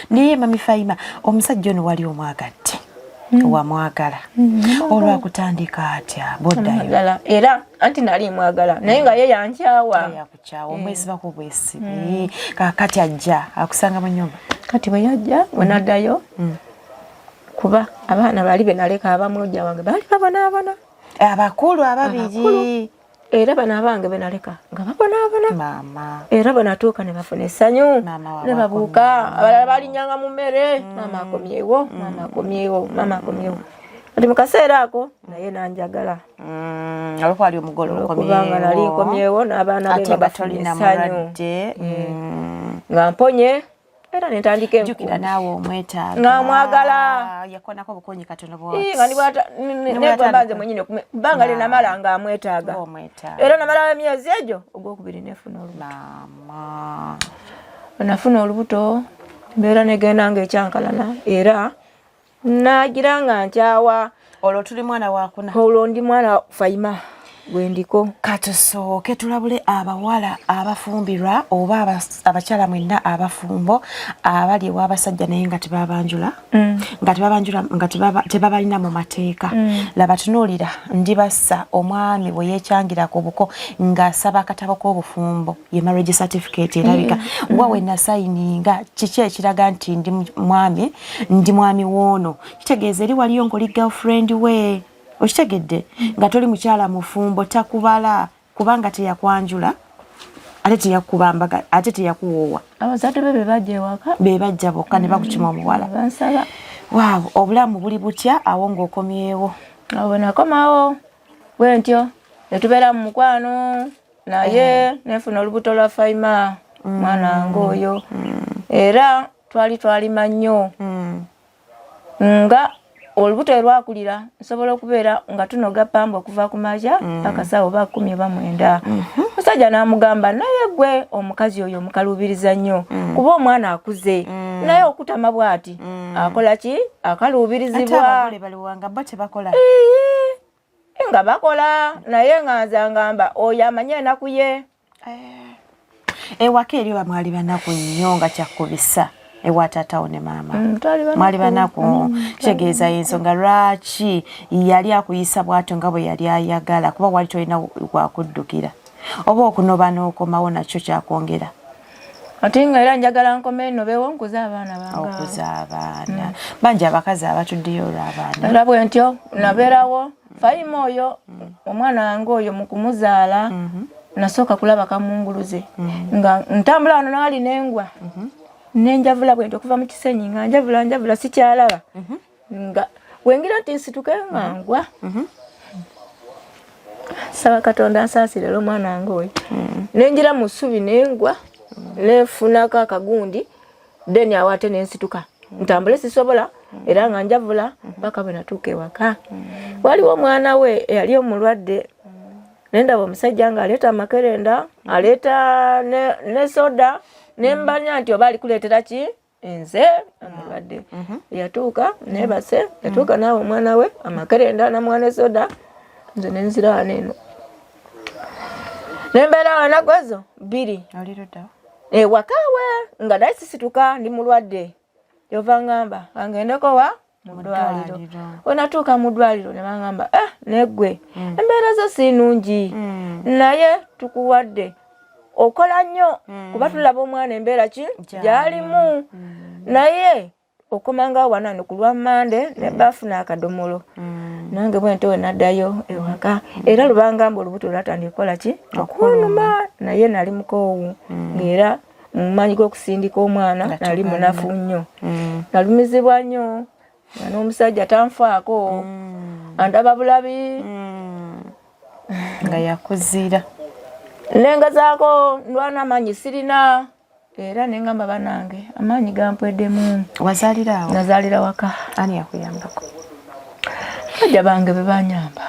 Naye Mami Faima omusajja ono wali omwagadde. Wamwagala. Olwakutandika atya boddayo. Era anti nali mwagala. Naye nga ye yankyawa. Yakukyawa omwezi bako bwesibi. Kakati ajja akusanga mu nnyumba. Kati bwe yajja wenaddayo. Kuba abaana bali benaleka abamulojja wange bali babonaabona. Abakulu ababiri. Era bana abange benaleka nga babonaabona. Mama. Era banatuuka ne bafuna essanyu. Ne babuuka. Abalala balinyanga mu mmere. Mama akomyewo. Ati mu kaseera ako naye nanjagala. Olwo ali omugolo okomyewo. Kubanga nali nkomyewo n'abaana be nga bafuna essanyu. Nga mponye. Era nentandika enku. Jukira naawe omwetaaga. Nga mwagala. Yakonako bukonyi katono bwati. Nga nibwata nebambanze mwenyine kubanga le namala nga amwetaaga. Era namala emyezi egyo ogwokubiri nefuna olubuto. Mama. Nafuna olubuto mbeera negenda nga ekyankalana era nagira nga nkyawa. Olwo tuli mwana wakuna. Olwo ndi mwana Faima gwendiko. Katusooke tulabule abawala abafumbirwa oba abakyala mwenna abafumbo abali ew'abasajja naye nga tebabanjula nga tebabalina mu mateeka. Laba tunuulira ndibassa omwami bwe yeekyangira ku buko ng'asaba akatabo k'obufumbo ye marriage certificate erabika wa we nasayininga kiki ekiraga nti ndi mwami woono kitegeeza eri waliyo ng'oli girlfriend we. Oshitegedde nga toli mukyala mufumbo takubala kubanga teyakwanjula ate teyakubambaga ate teyakuwoowa. Abazadde be bajja ewaka be bajja bokka ne bakukima omuwala. Bansaba. Waaw obulamu buli butya awo ng'okomyewo. Awo nakomawo bwe ntyo ne tubeera mu mukwano naye nefuna olubuto lwa Faima mwana ng'oyo era twalima nnyo nga olubuto lwakulira nsobola okubeera nga tunoga pamba okuva ku makya akasawo ba 10 oba 9. Musajja n'amugamba naye gwe omukazi oyo mukaluubiriza nnyo kuba omwana akuze naye okutama bw'ati akola ki akaluubirizibwa nga bakola naye nganza ngamba oyo amanye enaku ye. Ewaka eri bamwali banaku nnyo nga kyakubisa. Ewa taatawo ne maama mwali banaku kitegeeza ensonga lwaki yali akuyisa bw'atyo nga bwe yali ayagala kuba wali tolina wakuddukira oba okunoba n'okomawo nakyo kyakwongera. Ate nga era njagala nkome nobeewo nkuza abaana bange. Okuza abaana bangi abakazi abatuddeyo olw'abaana. Era bwe ntyo nabeerawo Faima oyo omwana wange oyo mu kumuzaala nasooka kulaba kamunguluze nga ntambula wano naali n'engwa nenjavula bwe nti okuva mu kisenyi nga njavula sikyalaba nga wengira nti nsituke nga ngwa. Saba Katonda ansaasire omwana wange oyo nenjira mu ssubi nengwa nefunako akagundi then awate nensituka ntambule sisobola era nga njavula paka bwe natuuka ewaka. Waliwo omwana we yali omulwadde nendaba omusajja nga aleeta amakerenda aleeta ne soda nembanya nti oba alikuleetera ki enze amulwadde. Yatuuka nebase yatuuka naawe omwana we amakerenda namwana soda nze nenzira wano eno nembeera wanaku ezo 2 ewakawe nga naye sisituka ndi mulwadde yova ngamba angendeko wa mu ddwaliro. Wenatuuka mu ddwaliro ne bangamba neggwe embeera zo si nnungi naye tukuwadde okola nnyo kuba tulaba omwana embeera ki gyalimu naye okomanga wanano ku lwa Mande ne bafuna akadomolo nange bwe ntowe naddayo ewaka era lubangamba olubuto lwatandika kukola ki okunuma naye nali mukoowu ng'era mumanyi g'okusindika omwana nali munafu nnyo nalumizibwa nnyo nga n'omusajja tanfaako andaba bulabi nga yakuzira nengezaako ndwana amaanyi sirina era nengamba banange amaanyi gampweddemu. Wazaalira awo? Nazaalira waka. Ani yakuyambako? Bajja bange be banyamba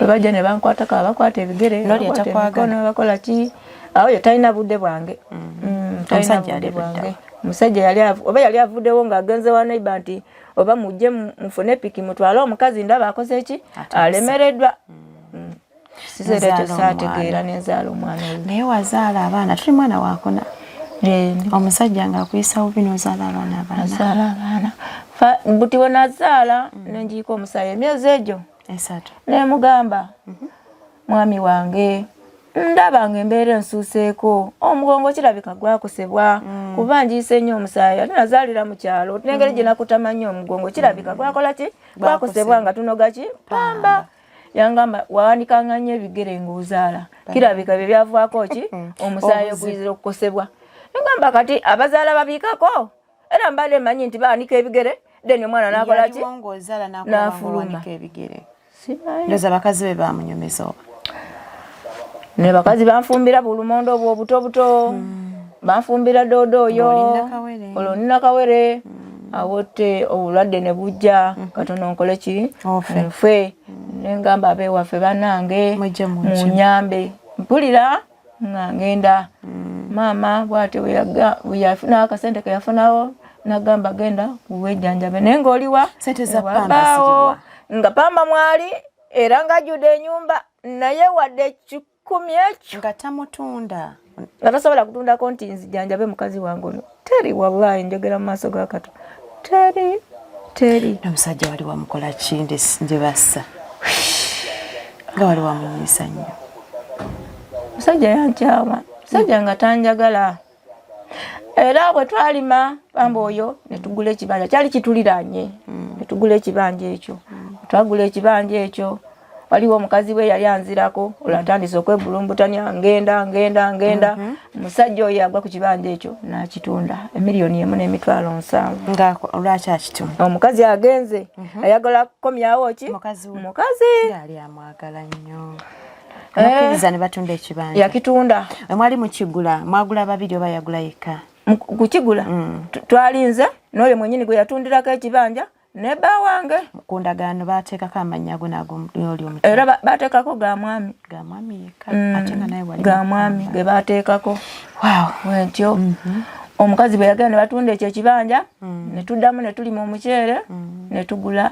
bebajja ne bankwatako abakwata ebigere emikono bakola ki awo ye talina budde bwange. Omusajja yali avuddewo ng'agenze wa neighbor nti oba mujje mufune piki mutwale omukazi ndaba akoze eki alemereddwa. Sizere ekyo saategeera nenzaala omwana oyo. Naye wazaala abaana tuli mwana wakuna. omusajja nga akuyisa bubi n'ozaala abaana buti we nazaala nenjiika omusaayi emyezi egyo 3 nemugamba mwami wange ndaba ng'embeera ensuuseeko omugongo kirabika gwakosebwa kuba njiise nnyo omusaayi ate nazaalira mu kyalo n'engeri gye nakutama nnyo omugongo kirabika gwakola ki gwakosebwa nga tunoga ki pamba yangamba wawanikanganya ebigere ng'ozaala kirabika bye byavaako ki omusaayi oguyizira okukosebwa ngamba kati abazaala babiikako era mbadde manyi nti baanika ebigere then omwana nakola ki n'afuluma ndoza bakazi be bamunyomeza oba ne bakazi banfumbira bulumondo obwo obutobuto banfumbira doodo oyo olonina kawere awote obulwadde ne bujja katono nkole ki nfe nengamba abewaffe banange munyambe mpulira nga ngenda maama bwate bweyafuna akasente keyafunawo nagamba genda kuwejjanjabe naye ng'oliwa sente za pamba ziriwa nga pamba mwali era ng'ajjudde ennyumba naye wadde 10 ekyo nga tamutunda nga tasobola kutundako nti nzijanjabe mukazi wange ono teri wallahi njogera mu maaso ga Katonda teri n'omusajja wali wamukola ki nde bassa nga wali wamunyisa nnyo musajja yankyawa musajja nga tanjagala era bwe twalima pamba oyo netugula ekibanja kyali kituliranye netugula ekibanja ekyo twagula ekibanja ekyo waliwo omukazi we yali anzirako olatandise okwebulumbutanya ngenda musajja oyo agwa ku kibanja ekyo n'akitunda $1,700,000 nga lwaki akitunda omukazi agenze ayagala kukomyawo ki mukazi yali amwagala nnyo nakkiriza ne batunda ekibanja yakitunda mwali mukigula mwagula babiri oba yagula yekka kukigula twalinze n'oyo mwenyini gwe yatundirako ekibanja ne bawange ku ndagaano baateekako amannya ago nago oli omukyala era baateekako ga mwami yekka ate nga naye wali ga mwami ge baateekako wentyo omukazi bwe yagenda ne batunda ekyo ekibanja ne tuddamu ne tulima omuceere ne tugula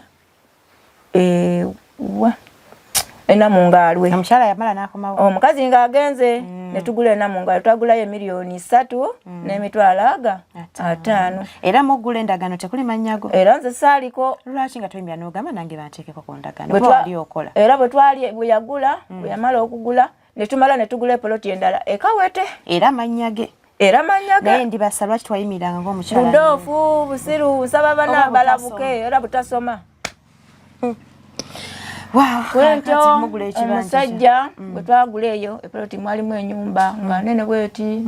enamungalwe omukyala yamala n'akomawo omukazi ng'agenze ne tugula enamungalwe twagulayo $3,350,000 era muggula endagaano tekuli mannyago era nze saaliko lwaki nga toyimbira n'ogamba nange banteekeko ku ndagaano bwali okola era bwe yagula bwe yamala okugula ne tumala ne tugula epoloti endala ekawete era mannyage naye ndibasa lwaki twayimiranga ng'omukyala budoofu busiru nsaba bana balabuke era butasoma omusajja bwe twagula eyo epoloti mwalimu enyumba nga nene bweti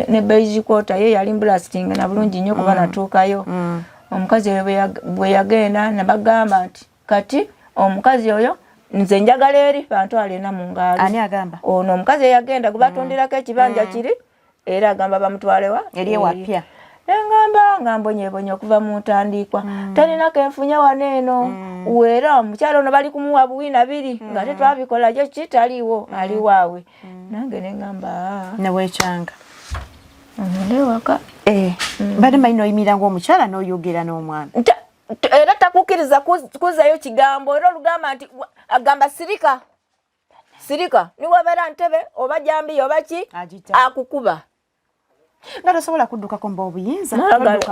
ne beige quarter ye yali mblasting na bulungi nnyo kuba natuukayo omukazi bwe yagenda ne bagamba nti kati omukazi oyo nze njagala eri bantwala enamungaali ani agamba ono omukazi eyagenda gwe batundirako ekibanja kiri era agamba bamutwalewa eri ewapya nga mbonyebonye okuva mu ntandikwa talinako enfunya wano eno wera omukyalo ono bali kumuwa buwina 2 nga tetwabikola gyo kitaliwo ali waawe nange nengamba newekyanga ngende waka badde malina oyimirira ng'omukyala n'oyogera n'omwami era takukkiriza kuzayo kigambo era olugamba nti agamba sirika niwabeera ntebe oba jambiya oba ki akukuba nga tosobola kuddukako mba obuyinza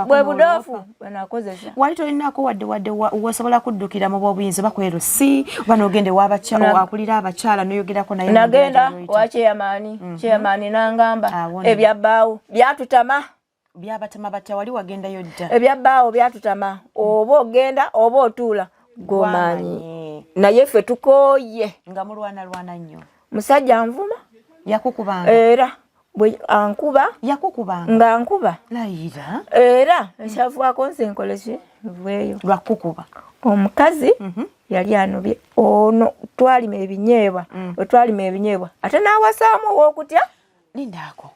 bwe budoofu bwenakozesa wali tolinako wadde wosobola kuddukira mu bwobuyinza bakwerusi oba n'ogende wabakyala akulira abakyala n'oyogerako naye nagenda wa chairman nangamba ebyabbaawo byatutama byabatama batya wali wagendayo dda ebyabbaawo byatutama oba ogenda oba otuula gomanyi naye ffe tukooye nga mulwana nnyo musajja nvuma yakukubanga era bwe ankuba yakukubanga nga nkuba layira era ekyavuako nze nkoleki nveeyo lwakukuba omukazi yali anobye ono twalima ebinyeebwa bwe twalima ebinyeebwa ate n'awasaamu ow'okutya lindaako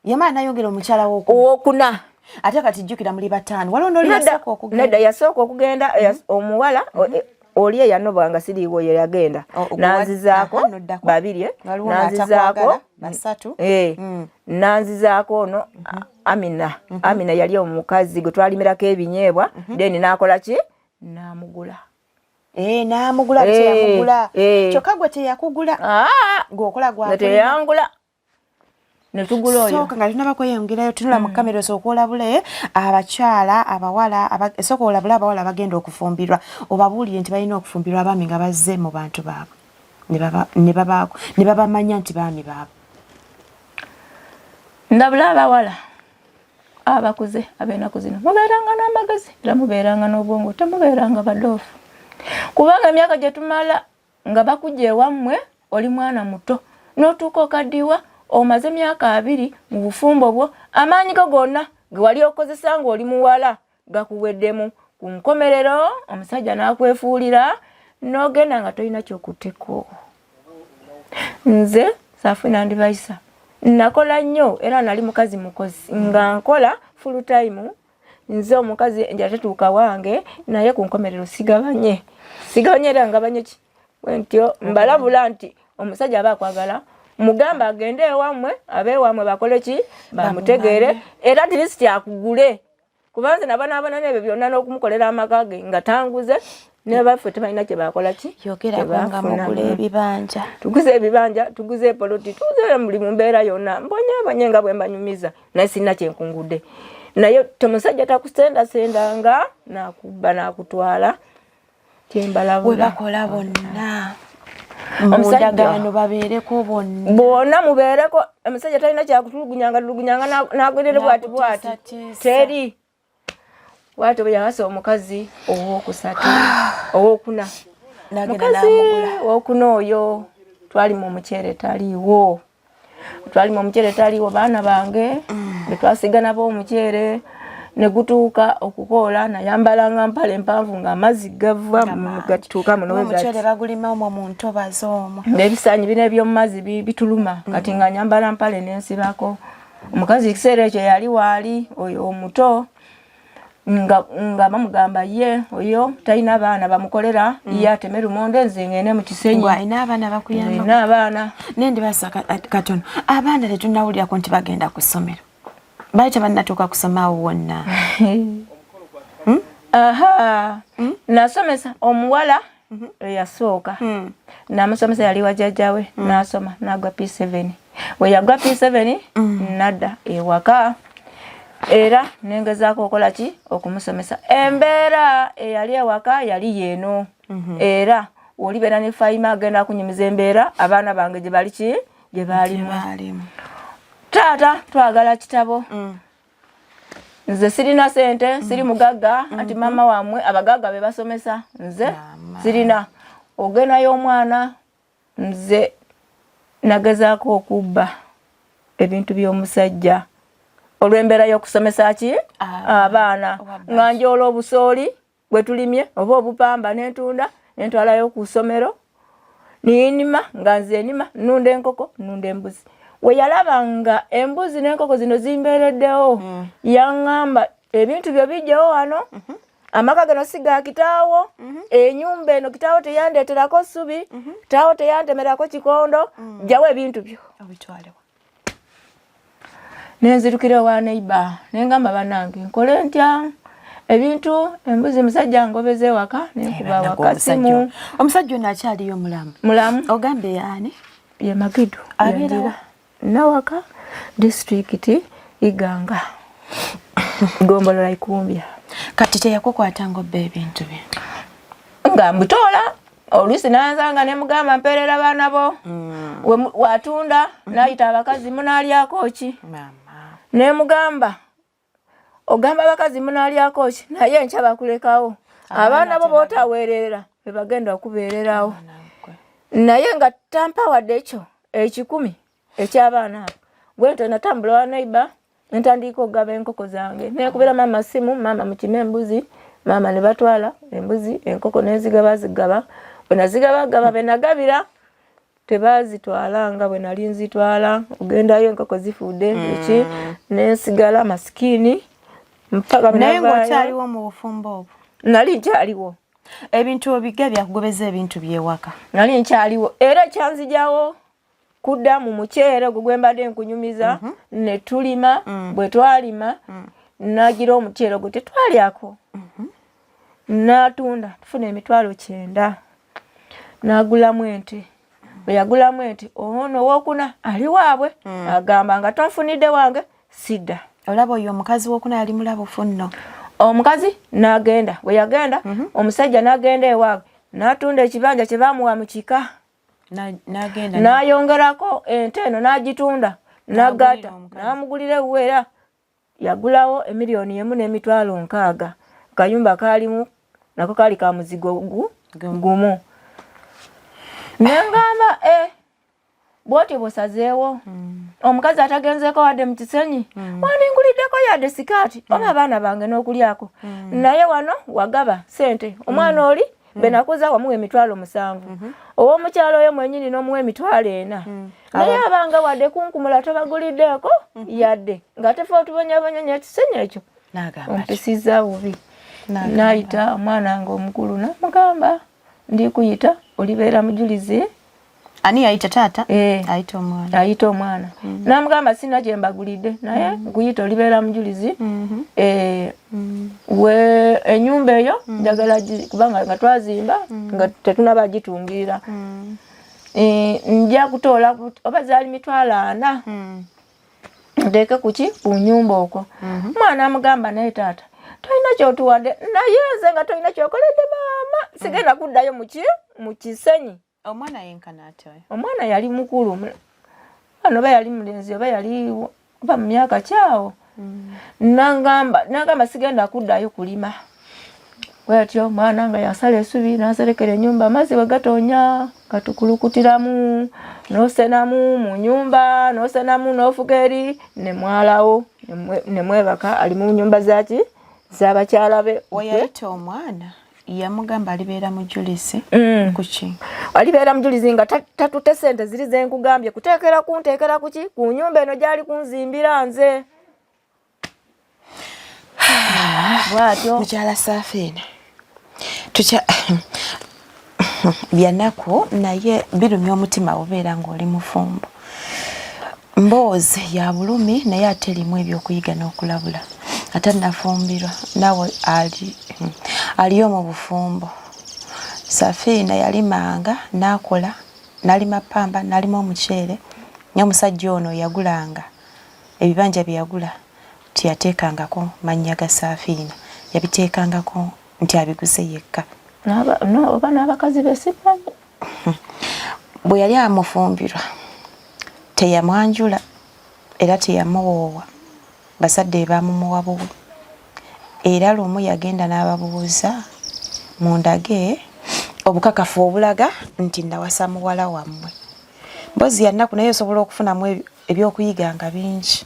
yamala nayongera omukyala ow'okuna ate kati jjukira muli 5 waliwo n'oli yasooka okugenda nedda yasooka okugenda omuwala oli eyanobwa nga siriiwo ye yagenda nanzizaako 2 nanzizaako 3 nanzizaako ono Amina yali omukazi gwe twalimirako ebinyeebwa then n'akola ki n'amugula n'amugula teyamugula kyokka gwe teyakugula ng'okola teyangula ne tugula oyo soka nga tunaba kweyongerayo tunula mu kamera osokola bule abakyala abawala sokola bule abawala bagenda okufumbirwa obabuulire nti balina okufumbirwa abaami nga bazze mu bantu baabwe ne babamanya nti baami baabwe ndabula abawala abakuze ab'ennaku zino mubeeranga n'amagezi era mubeeranga n'obwongo temubeeranga badoofu kubanga emyaka gye tumala nga bakujja ewammwe oli mwana muto n'otuuka okaddiwa omaze emyaka 2 mu bufumbo bwo amaanyi go gonna ge wali okozesa ng'oli muwala gakuweddemu ku nkomerero omusajja n'akwefuulira n'ogenda nga tolina ky'okutteko. Nze Saafina Ndibayisa nakola nnyo era nali mukazi mukozi nga nkola full time nze omukazi nja tetuuka wange naye ku nkomerero sigabanye era ngabanye ki wentyo mbalabula nti omusajja aba akwagala mugamba agende ewammwe abeewammwe bakole ki bamutegeere era at least akugule kubanze nabanabana n'ebyo byonna n'okumukolera amaka ge nga tanguze ne baffe tebalina kye bakola ki yogera nga mugule ebibanja tuguze ebibanja tuguze poloti tuguze muli mu mbeera yonna mbonye nga bwe mbanyumiza naye sina kyenkungudde naye tomusajja takusenda nga nakuba nakutwala kyembalabula we bakola bonna omusajja babeereko bonna mubeereko omusajja talina kyakutulugunyanga nagwerere bwati teri watu bweyawasa omukazi owokusatu owokuna mukazi owokuna oyo twali mu muceere taliiwo baana bange betwasigana b'omuceere ne gutuuka okukoola nayambalanga mpale empanvu ng'amazzi gava gatuuka muno omuceere bagulima omwo mu ntobazi omwo n'ebisaanyi bino eby'omu mazzi bituluma kati nga nyambala mpale n'ensibako omukazi ekiseera ekyo yali waali oyo omuto nga bamugamba ye oyo talina baana bamukolera ye ateme lumonde nze ngende mu kisenyi alina abaana bakuyamba alina abaana nendibasa katono abaana tetunnawulirako nti bagenda ku ssomero bali tebannatuuka kusoma awo wonna nasomesa omuwala eyasooka namusomesa yali wa jjajjawe nasoma nagwa P7 we yagwa P7 nadda ewaka era nengezaako okola ki okumusomesa embeera eyali ewaka yali yeeno era olibeera ne Fayima agenda kunyumiza embeera abaana bange gye bali ki gye baalimu taata twagala kitabo nze sirina sente siri mugagga ati mama wamwe abagagga be basomesa nze sirina ogenayo omwana nze nagezaako okubba ebintu by'omusajja olw'embeera y'okusomesa ki abaana nga njoola obusooli bwe tulimye oba obupamba n'entunda nentwalayo ku ssomero ninima nga nze nima nunda enkoko nunda embuzi we yalaba nga embuzi n'enkoko zino zimbeereddewo yaŋŋamba ebintu byo bijjawo wano amaka gano si ga kitaawo ennyumba eno kitaawo teyandeeterako ssubi kitaawo teyantemerako kikondo jjawo ebintu byo obitwalewa nenzirukira wa neighbor nengamba banange nkole ntya ebintu embuzi musajja ngobeze waka nekuba wakasimu omusajja ono akyaliyo mulamu ogambe yaani ye Magidu abeera nawaka district Iganga Gombolola Ikumbya kati teyakukwatanga obba ebintu bye nga mbutoola oluusi nanzanga ne mugamba mperera baana bo watunda nayita abakazi munaalyako ki ne mugamba ogamba abakazi munaalyako ki naye nkya bakulekawo abaana bo bootaweerera be bagenda okubeererawo naye nga tampawadde ekyo 10 eky'abaana abo bwento natambula wa neighbor ntandika okugaba enkoko zange nekubira mama simu mama mukime embuzi mama ne batwala embuzi enkoko nezigaba bwe nazigaba benagabira tebazitwala nga bwe nali nzitwala ogendayo enkoko zifuudde eki nesigala masikini mpaka naye ng'okyaliwo mu bufumbo obwo nali nkyaliwo ebintu obiga byakugobeza ebintu byewaka nali nkyaliwo era kyanzijawo kudda mu muceere gwe gwembadde nkunyumiza ne tulima bwe twalima nagira omuceere gwe tetwalyako natunda tufuna 900 nagulamu ente bwe yagulamu enti ono wokuna ali waabwe agamba nga tonfunidde wange sidda. Olaba oyo omukazi wokuna yali mulabufu nno. Omukazi n'agenda bwe yagenda omusajja n'agenda ewaabwe n'atunda ekibanja kye baamuwa mu kika n'ayongerako ente eno n'agitunda n'agatta n'amugulira ewuwera yagulawo $1,600,000 kayumba kaalimu nako kaali ka muzigo gumu. Nengamba bwoti busazeewo omukazi atagenzeeko wadde mu kisenyi wandinguliddeko yadde sikaati oba abaana bange n'okulyako naye wano wagaba sente omwana oli benakuza wamuwa $7,000 ow'omukyalo oyo mwenyini n'omuwa $4,000 naye abange wadde kunkumula tobaguliddeeko yadde nga tefa otubonyabonya ekisenyi ekyo ompisiza bubi. N'ayita omwana nga omukulu n'amugamba ndi kuyita olibeera mujulizi. Ani ayita taata? Ayita omwana. N'amugamba sina gye mbagulidde naye nkuyita olibeera mujulizi. Ennyumba eyo njagala kubanga nga twazimba nga tetunaba gitungira. Nja kutoola oba zaali $40,000 nteeke kuki ku nnyumba okwo. Omwana amugamba naye taata tolina kyotuwadde naye nze nga tolina kyokoledde maama sigenda kuddayo mu kisenyi. Omwana yenkana ate oyo? Omwana yali mukulu ano oba yali mulenzi oba yali oba mu myaka kyawo. N'agamba sigenda kuddayo kulima. Bwatyo omwana nga yasala essubi n'aserekera ennyumba amazzi bwe gatonya katukulukutiramu n'osenamu mu nnyumba n'osenamu n'ofuka eri ne mwalawo ne mwebaka ali mu nnyumba zaki z'abakyala be. Wayayita omwana yamugamba alibeera mujulisi kuki? Alibeera mujulizi nga tatutte sente ziri ze nkugambye kuteekera kunteekera kuki ku nnyumba eno gyali kunzimbira nze. Bwatyo mukyala Safiina byanaku naye birumya omutima obeera ng'oli mufumbo. Mboozi ya bulumi naye ate erimu ebyokuyiga n'okulabula ate nafumbirwa nawe aliyo mu bufumbo. Safiina yalimanga n'akola n'alima ppamba n'alima omuceere naye omusajja ono yagulanga ebibanja bye yagula tiyateekangako mannya ga Safiina yabiteekangako nti abiguze yekka. Oba n'abakazi besimanyi. Bwe yali amufumbirwa teyamwanjula era teyamuwoowa bazadde baamumuwa bubi era lumu yagenda n'ababuuza mundage obukakafu obulaga nti ndawasa muwala wammwe. Mbozi yannaku naye osobola okufunamu ebyokuyiga nga bingi.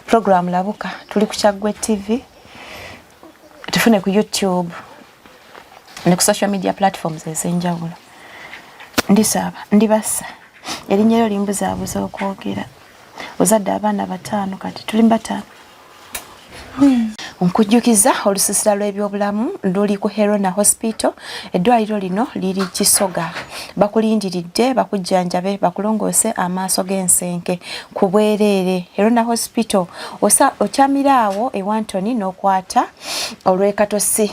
Program Labuka tuli ku Kyaggwe TV tufune ku YouTube ne ku social media platforms ez'enjawulo. Ndisaba ndibasa erinnya lyo limbuzaabuza okwogera ozadde abaana 5 kati tuli 5. Nkujjukiza olususira lw'ebyobulamu luli ku Helena Hospital. Eddwaliro lino liri Kisoga. Bakulindiridde bakujjanjabe bakulongoose amaaso g'ensenke ku bwereere. Helena Hospital okyamiraawo e Wantoni n'okwata olw'Ekatosi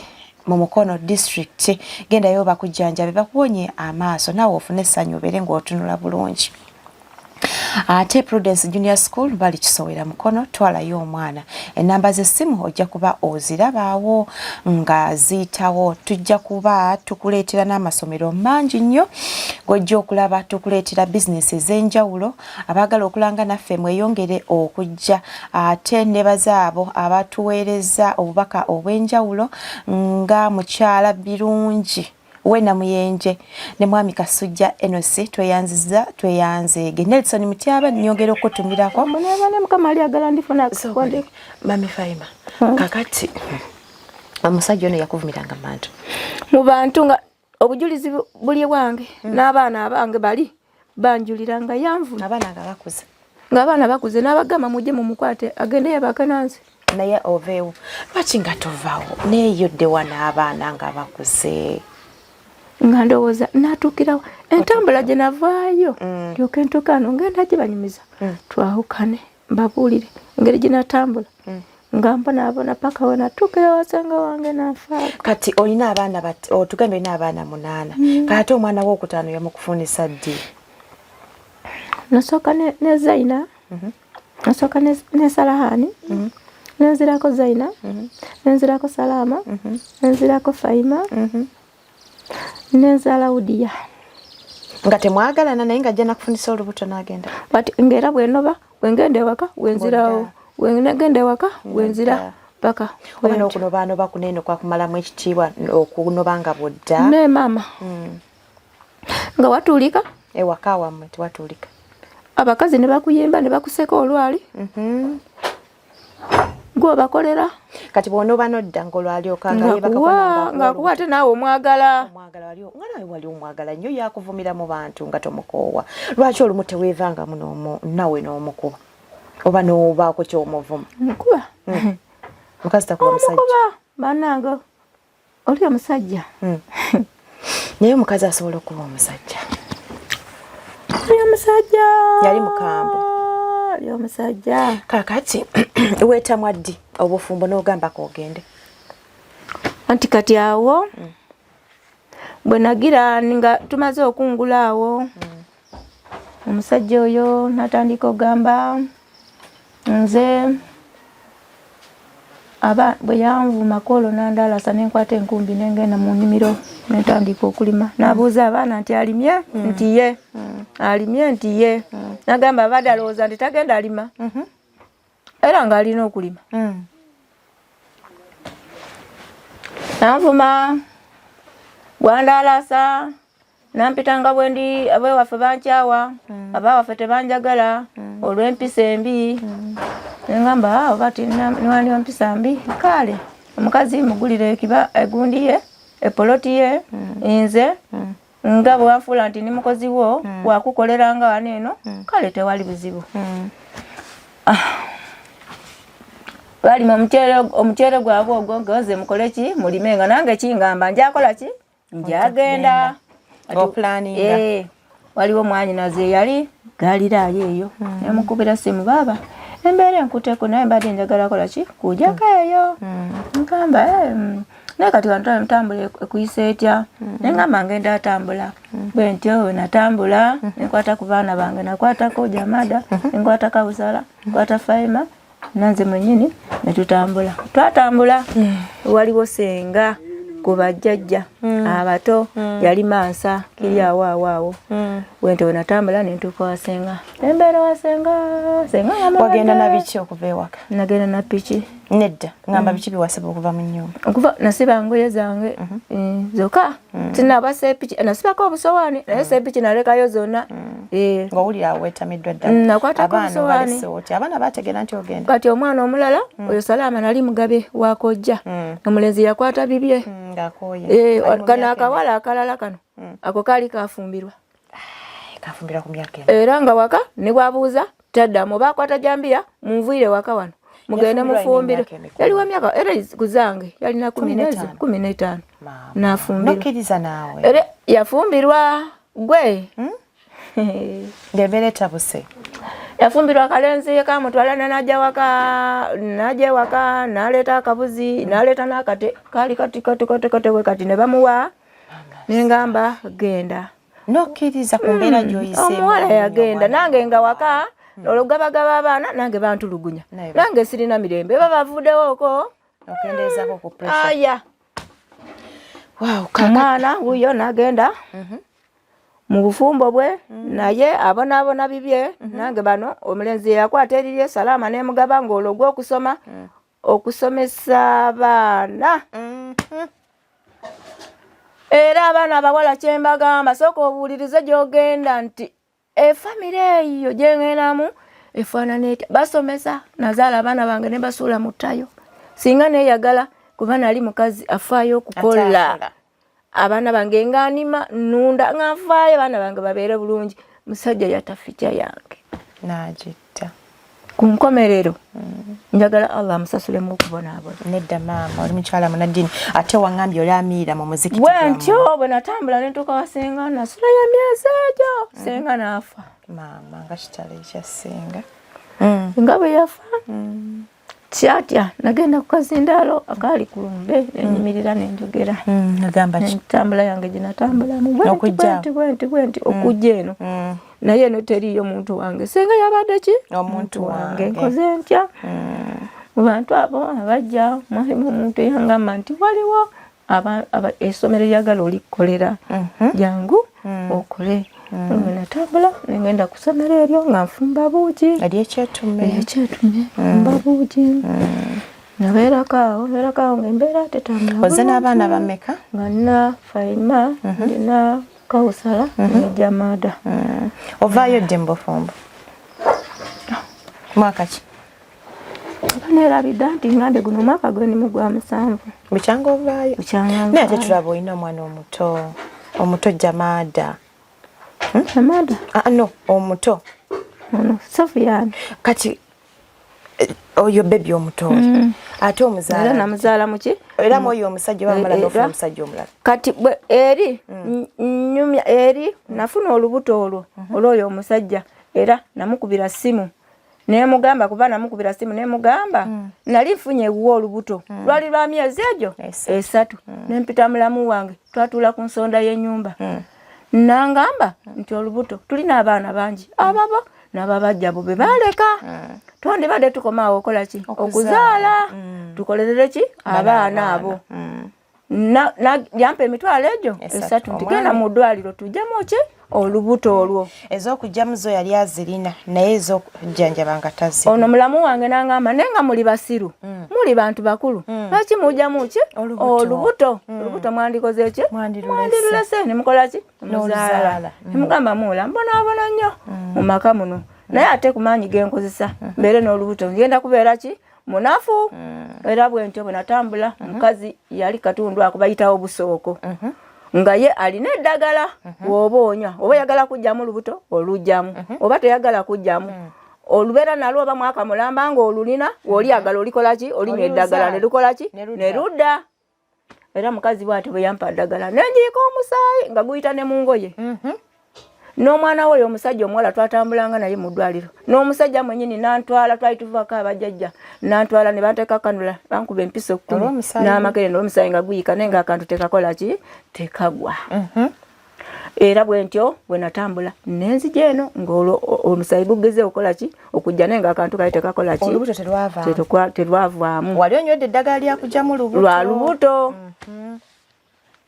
mu Mukono district. Gendayo bakujjanjabe bakuwonye amaaso naawe ofune essanyu obeere ng'otunula bulungi. Ate Prudence Junior School bali Kisowera Mukono twalayo omwana. Enamba z'essimu ojja kuba ozirabaawo nga ziyitawo. Tujja kuba tukuleetera n'amasomero mangi nnyo gojja okulaba tukuleetera bizinesi ez'enjawulo abaagala okulanga naffe mweyongere okujja. Ate ne bazaabo abatuweereza obubaka obw'enjawulo nga mukyala birungi Wena Muyenje ne mwami Kasujja Enosi tweyanzeege. Nelson Mutyaba nyongera okutumirako munebane mukama ali agala ndifuna kukonde mami Faima kakati omusajja ono yakuvumiranga mantu mu bantu nga obujulizi buli wange n'abaana abange bali banjuliranga yanvu abaana bakuze ng'abaana bakuze n'abagamba mujje mu mukwate agende yabakananze naye oveewo lwaki nga tovaawo neeyodde wana abaana nga bakuze nga ndowooza natuukirawo entambula gye navaayo lyoka entuuka ano ngenda gye banyumiza twawukane mbabuulire engeri gye natambula nga mbona paka we natuukira wasanga wange nafa. Kati olina abaana bati otugambe olina abaana 8 kati omwana wo okutaano yamukufunisa ddi? Nasooka ne Zaina, nasooka ne Salahani, nenzirako Zaina, nenzirako Salama, nenzirako Faima, nenzala Udiya. Nga temwagalana naye nga ajja nakufunisa olubuto n'agenda? But ngera bwenoba bwengenda ewaka wenzirawo, bwengenda ewaka wenzira paka. Obana okunobaanoba kuneeno kwakumalamu ekitiibwa okunoba nga bwodda? Ne mama. Nga watuulika? Ewaka wammwe tewatuulika? Abakazi ne bakuyimba ne bakuseka olwali. Gwe bakolera. Kati bw'onoba nodda ng'olwali okanga nga kuwa ate naawe omwagala. Omwagala wali nga nawe wali omwagala nnyo yakuvumira mu bantu nga tomukoowa. Lwaki olumu teweevangamu nawe n'omukuba oba n'obaako ky'omuvuma? Mukuba. Mukazi takuba musajja? Mukuba bannange oli omusajja. Naye omukazi asobola okuba omusajja? Oli omusajja. Yali mukambwe. Oli omusajja. Kakati weetamwa ddi obufumbo n'ogamba k'ogende? Anti kati awo bwe nagira nga tumaze okungula awo omusajja oyo natandika ogamba nze bwe yanvuma kolo nandalasa nenkwata enkumbi nengenda mu nnimiro netandika okulima. Nabuuza abaana nti alimye? Nti ye. Alimye? Nti ye. Nagamba abadde alowooza nti tagenda alima era ng'alina okulima. Nanvuma bwandalasa nampitanga bwendi abewaffe bankyawa abawaffe tebanjagala olw'empisa embi. Nengamba oba niwandi empisa mbi kale omukazi mugulire ekiba egundi ye epoloti ye nze nga bwe wanfuula nti ni mukozi wo wakukoleranga wano eno kale tewali buzibu. Balima omuceere gwabwe ogwo nze mukole ki mulime nga nange kingamba njakola ki njagenda. Waliwo mwanyinaze yali galiraayo eyo nemukubira simu baba embeera enkuteko naye mbadde njagala kola ki kujjako eyo. Nkamba naye kati ntambula ekuyisa etya? Nengamba ngenda atambula bwe ntyo natambula nenkwata ku baana bange nakwatako Jamada nenkwata Kabusala nkwata Faima nanze mwenyini netutambula. Twatambula waliwo senga ku bajjajja abato yali Mansa kiri awo wente wenatambula nentuuka wasenga embeera wasenga wagenda na biki okuva ewaka? Nagenda na piki. Nedda ngamba biki biwasiba okuva mu nnyumba? Okuva nasiba ngoye zange zokka tinaba sepiki nasibako obusowaani naye sepiki nalekayo zonna. Ng'owulira awo weetamiddwa ddala? Nakwatako obusowaani. Abaana bategeera nti ogenda? Kati omwana omulala oyo Salama nali mugabe wakojja omulenzi yakwata bibye kano akawala akalala kano ako kaali kafumbirwa. Kafumbirwa ku myaka eno? Era nga waka ne bwabuuza taddamu oba akwata Jambiya munviire waka wano mugende mufumbire. Yali wa myaka era kuzange yalina 15 nafumbirwa. Nokkiriza naawe? Era yafumbirwa gwe ng'embeera etabuse? Yafumbirwa kalenzi kamutwala najja waka naleeta akabuzi naleeta n'akate kaali kati we kati ne bamuwa nengamba genda. Nokkiriza ku mbeera gy'oyiseemu? Omuwala yagenda nange nga waka olugabagaba abaana nange bantulugunya nange sirina mirembe baba bavuddewooko okendeezako ku pressure. Aya omwana wuyo nagenda mu bufumbo bwe naye abonaabona bibye nange bano omulenzi yakwata erirye Salama nemugaba ng'olwo gw'okusoma okusomesa abaana. Era abaana abawala kyembagamba sooka obuulirize gy'ogenda nti efamire eyo gyengenamu efaanana etya. Basomesa nazaala abaana bange ne basuula mu ttayo singa neeyagala kuba nali mukazi afaayo okukola abaana bange nganima nunda nganfaayo abaana bange babeere bulungi. Musajja yatafikya yange nagitta ku nkomerero. Njagala Allah amusasulemu okubonaabona. Nedda maama oli mukyala munaddiini ate waŋŋambye oli amiira mu muzikiti bwentyo bwe natambula nentuuka wasenga nasulayo emyezi egyo senga n'afa. Maama nga kitalo ekya senga nga bwe yafa Kyatya nagenda ku kazindaalo akali ku lumbe nenyimirira nenjogera. Nagamba ki? Ntambula yange gye natambulamu bwenti okujja eno. Naye eno teriyo muntu wange. Senga yabadde ki? Omuntu wange. Nkoze ntya? Mu bantu abo abajja mwalimu omuntu eyangamba nti waliwo essomero lyagala olikolera. Jangu okole. Natambula ngenda ku ssomero eryo nga nfumba buugi. Eryekyetume. Nfumba buugi. Nabeerako ng'embeera tetambula. Oze n'abaana bameka? Nga nina Faima, nina Kawusala ne Jamada. Ovaayo dde mu bufumbo? Mwaka ki? Neerabidde nti ngande guno omwaka gw'ennimu gwa 7. Bukyanga ovaayo? Naye ate tulaba olina omwana omuto Jamada. Jamada? No, omuto. Sofiyani. Kati oyo bebi omuto ate omuzaala. Era namuzaala muki? Era mwoyo omusajja wamala n'ofuna omusajja omulala. Kati eri nyumya eri nafuna olubuto olwo olw'oyo omusajja era namukubira simu. Nemugamba kuba namukubira simu nemugamba nali nfunye wuwo olubuto lwali lwa myezi egyo 3 nempita mulamu wange twatula ku nsonda y'ennyumba nangamba nti olubuto tulina abaana bangi ababo n'ababajja bo be baleka twandibadde tukomaawo okola ki okuzaala tukolerere ki abaana abo yampa emitwalo egyo 3 ntigenda mu ddwaliro tujjamu ki olubuto olwo. Ez'okujjamu zo yali azirina naye ez'okujjanjaba nga tazirina. Ono mulamu wange n'angamba nenga muli basiru muli bantu bakulu lwaki mujjamu ki olubuto mwandikoze ki mwandirulese nemukola ki muzaala nemugamba muula mbonaabona nnyo mu maka muno naye ate ku maanyi genkozesa mbeere n'olubuto ngenda kubeera ki munafu era bwentyo bwe natambula mukazi yali katundu ako bayitawo busooko nga ye alina eddagala bw'oba onywa oba yagala kujjamu olubuto olujjamu oba teyagala kujjamu olubeera nalwo oba mwaka mulamba nga olulina w'olyagala olikola ki olinywa eddagala ne lukola ki ne ludda era mukazi bw'ati bwe yampa ddagala nenjiika omusaayi nga guyita ne mu ngoye n'omwana we omusajja omuwala twatambulanga naye mu ddwaliro n'omusajja mwennyini nantwala twali tuvaako abajjajja nantwala ne banteeka kanula bankuba empiso 10 n'amakere n'omusaayi nga guyika naye ng'akantu tekakola ki tekagwa era bwentyo bwe natambula nenzija eno ng'omusaayi gugeze okola ki okujja naye ng'akantu kali tekakola ki olubuto terwavaamu wali onywedde eddagala lyakugjamu lwa lubuto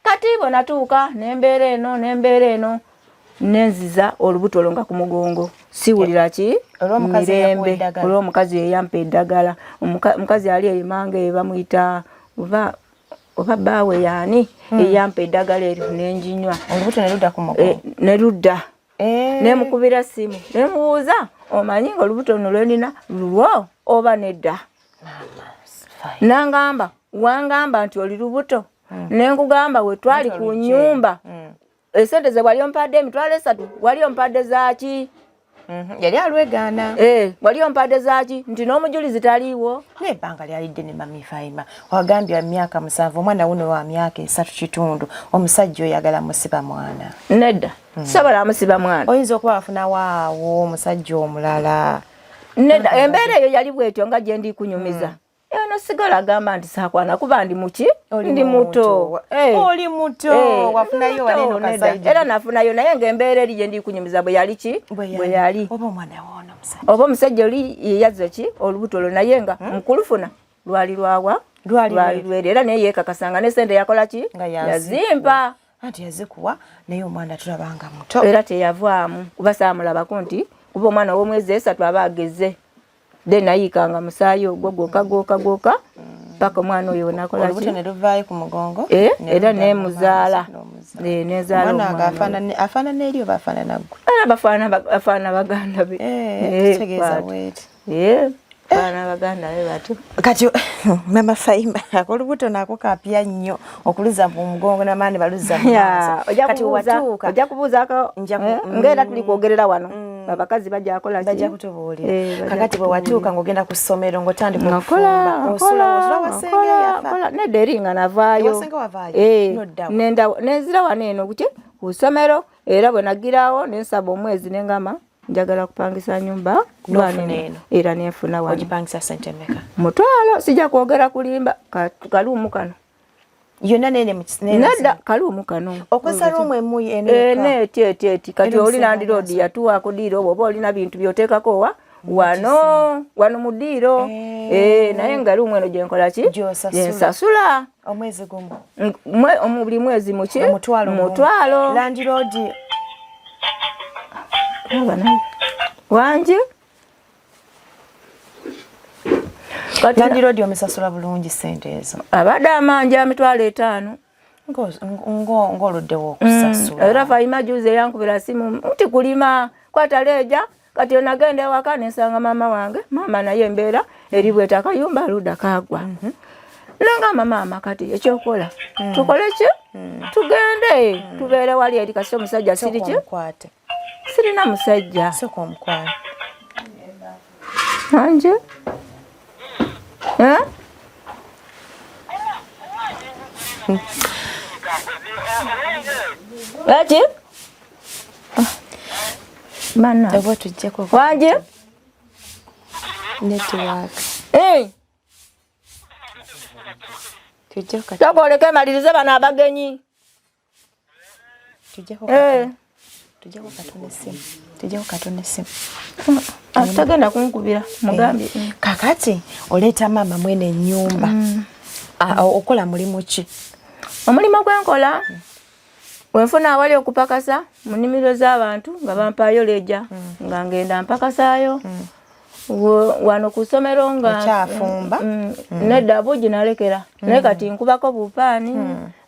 kati bwe natuuka n'embeera eno nenziza olubuto olwo nga ku mugongo siwulira ki mirembe olw'omukazi yeyampa eddagala omukazi ali eimanga bamuyita oba bbaawe yaani eyampa eddagala eryo nenjinywa olubuto neludda ku mugongo neludda nemukubira simu nemubuuza omanyi nga olubuto luno lwenina lulwo oba nedda nangamba wangamba nti oli lubuto nenkugamba we twali ku nnyumba esente ze wali ompadde emitwalo 3 wali ompadde zaaki yali alwegaana wali ompadde zaaki nti n'omujulizi taliiwo n'ebbanga lyalidde ne mami Faima wagambye myaka 7 omwana wuno wa myaka 3 kitundu omusajja oyagala musiba mwana nedda sobola amusiba mwana oyinza okuba wafuna waawo omusajja omulala nedda embeera eyo yali bwetyo nga gye ndi kunyumiza eno sigala agamba nti saakwana kuba ndi muki ndi muto oli muto wafunayo waleno kasaidi era nafunayo naye ng'embeera eri gye ndi kunyumiza bwe yali ki bwe yali oba omwana woona oba omusajja oli yeyazza ki olubuto olwo naye nga mukulufuna lwali lwawa lwali lwere era naye yeekakasanga n'esente yakola ki yazimpa anti yazikuwa naye omwana tulabanga muto era teyavaamu kuba saamulabako nti kuba omwana w'omwezi 3 aba agezze de nayikanga musaayi ogwo gwoka paka omwana oyo nakola ki olubuto ne luvaayo ku mugongo era nemuzaala nezaala omwana afaanana eri oba afaanana ggwe bafaana baganda be kitegeeza bweti baana baganda be bato kati mama Faima akolubuto nako kapya nnyo okuliza mu mugongo n'amaani baluza mu maaso kati watuuka ojja kubuuzaako ng'era tuli kwogerera wano abakazi bajja kutubuulira kakati bwe watuuka ng'ogenda ku ssomero ng'otandika okufumba osula nedda eri nga navaayo nenzira wano eno ku ssomero era bwe nagirawo nensaba omwezi nengamba njagala kupangisa nyumba N'ofuna era nenfuna wano. Ogipangisa sente mmeka? Mutwalo sijja kwogera kulimba kaluumu kano. Yonna nene Nedda kaluumu kano. Okozesa ruumu emu eti kati oli Land Road yatuwaako diiro oba olina bintu by'oteekako wano mu ddiiro. Naye nga luumu eno gyenkola ki? Gyensasula. Omwezi gumu? Buli mwezi muki? Mutwalo. Land Road wanje Land Road omusasula bulungi sente ezo? Abadde amanja emitwalo 5. Ng'oluddewo okusasula. Era Fayima juze yankubira simu nti kulima kwataleja kati onagenda ewaka nensanga maama wange. Maama naye embeera eri bweta akayumba aludda kaagwa. Nanga maama kati ekyokola tukole ki? Tugende tubeere wali eri kasi omusajja siri ki? Sirina musajja. Soko omukwano. Anje? Ati? Bana. Ebo tujjeko. Wanje? Network. Tujjeko. Takoleke malirize bana abagenyi. Tujjeko. Tujjeko katone simu. Atagenda kunkubira mugambye. Kakati oleeta maama mwene ennyumba. Okola mulimu ki? Omulimu gwenkola wenfuna awali okupakasa mu nnimiro z'abantu nga bampaayo leja nga ngenda mpakasaayo wano ku ssomero nga okyafumba nedda bugi nalekera naye kati nkubako bupaani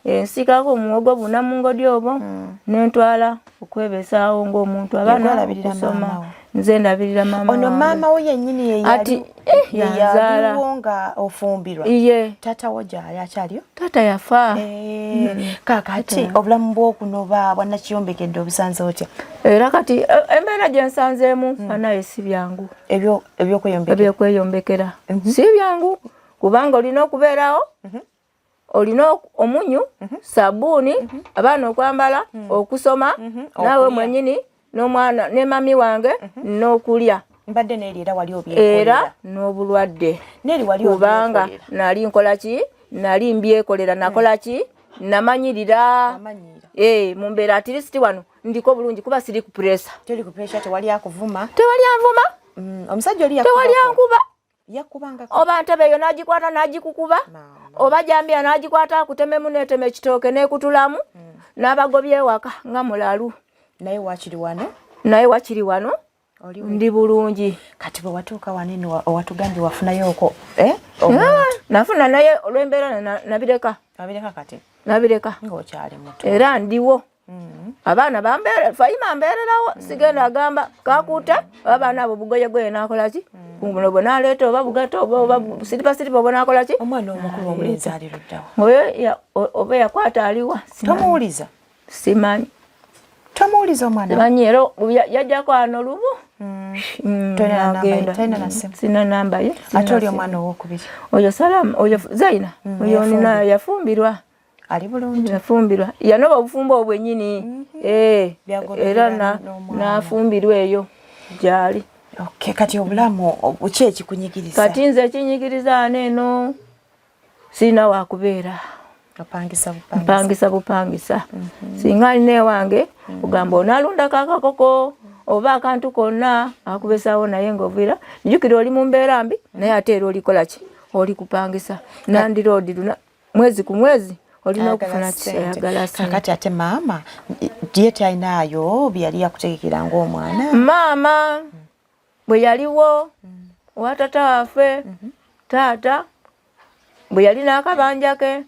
ensikako muwogo bunamungodyo obwo nentwala okwebesaawo ng'omuntu abaana okusoma nze ndabirira maama ono maama wo yennyini yeyaliwo nga ofumbirwa tata wo gyali akyaliyo? Tata yafa. Kakati obulamu bw'okunoba bwannakiyombekedde obusanze otya? Era kati embeera gye nsanzeemu anaye si byangu. Ebyokweyombekera si byangu kubanga olina okubeerawo olina omunyu sabbuuni abaana okwambala okusoma naawe mwennyini n'omwana ne mami wange n'okulya. Mbadde n'eri era wali obyekolera? Era n'obulwadde n'eri wali kubanga nali nkola ki? Nali mbyekolera nakola ki? Namanyirira. Mu mbeera at least wano ndiko bulungi kuba siri ku pressure. Teri ku pressure, tewali akuvuma? Tewali anvuma. Omusajja oli tewali ankuba. Yakubanga oba ntebe eyo n'agikwata n'agikukuba oba jambia n'agikwata akutememu n'etema ekitooke n'ekutulamu n'abagobye ewaka nga mulalu. Naye wakiri wano? Naye wakiri wano ndi bulungi. Kati bwe watuuka wanene owatugambye wafunayo oko nafuna naye olw'embeera nabireka. Nabireka kati? Nabireka. Ng'okyali muto. Era ndiwo. Abaana bambeere Fayima mbeererawo sigenda agamba kakuute abaana abo bugoyegoye n'akola ki? Buno bwe n'aleeta oba bugato oba siripa oba n'akola ki? Omwana omukulu omulenzi ali luddawa? Oyo oba yakwata aliwa? Tomuwuliza? Simanyi. Tomuwuliza omwana? Simanyi era yajjako ano lubu. Tolina na simu? Sina namba ye. Ate oli omwana owokubiri? Oyo Salama, oyo Zaina. Oyo nina yafumbirwa. Ali bulungi? Yafumbirwa. Yanoba obufumbo obwennyini. Era n'afumbirwa eyo gyali. Okay, kati obulamu ki ekikunyigiriza? Kati nze ekinyigiriza neeno sirina wakubeera. Mpangisa bupangisa. Singa alina ewange ogamba onaalundako akakoko oba akantu konna akubesaawo naye ng'ovira nijjukira oli mu mbeera mbi naye ate era olikola ki? Oli kupangisa. Land Road mwezi ku mwezi olina okufuna ayagala sente. Kakati ate maama dieti ayinaayo bye yali yakutegekera ng'omwana? Maama bwe yaliwo owa tata waffe taata bwe yali n'akabanja ke